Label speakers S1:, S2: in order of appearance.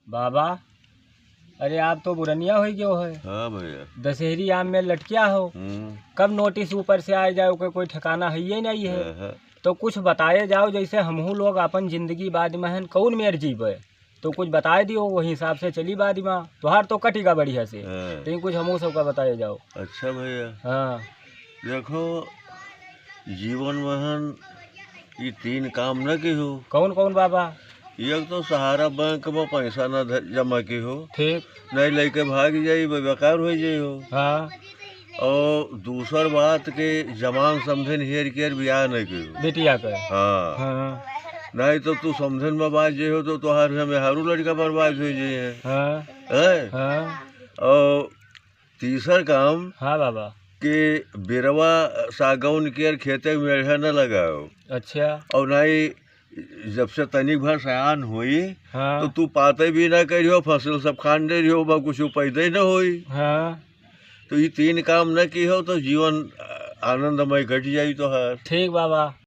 S1: बाबा, अरे आप तो बुरनिया हो गयो है।
S2: हाँ भैया।
S1: दशहरी आम में लटकिया हो। कब नोटिस ऊपर से आ जाओ कोई ठिकाना है ही नहीं है। तो कुछ बताए जाओ, जैसे हमहू लोग अपन जिंदगी बाद में है कौन मेर जीवे, तो कुछ बताए दियो, वही हिसाब से चली बाद में। तुहार तो कटेगा बढ़िया से, लेकिन कुछ हमहू सबका बताए जाओ।
S2: अच्छा भैया।
S1: हाँ
S2: देखो, जीवन में ये 3 काम न की हो।
S1: कौन कौन बाबा?
S2: एक तो सहारा बैंक में पैसा न जमा की हो,
S1: ठीक।
S2: नहीं लेके भाग जाई, बेकार हो जाई हो।
S1: हाँ।
S2: और दूसर बात के जमान समझन हेर केर ब्याह नहीं की हो
S1: बेटिया का।
S2: हाँ।
S1: हाँ।
S2: नहीं तो तू समझन में बात जे हो तो तुहार में हरू लड़का बर्बाद हो जाए है।
S1: हाँ।
S2: है?
S1: हाँ।
S2: और तीसर काम
S1: हाँ बाबा
S2: कि बिरवा सागौन के खेते में मेढ़ा न लगाओ।
S1: अच्छा।
S2: और नहीं, जब से तनिक भर सयान हुई
S1: हाँ।
S2: तो तू पाते भी ना करियो, फसल सब खान दे रही हो, कुछ पैदा ही न होई।
S1: हाँ।
S2: तो ये 3 काम न की हो तो जीवन आनंदमय घट जाई तो हर।
S1: ठीक बाबा।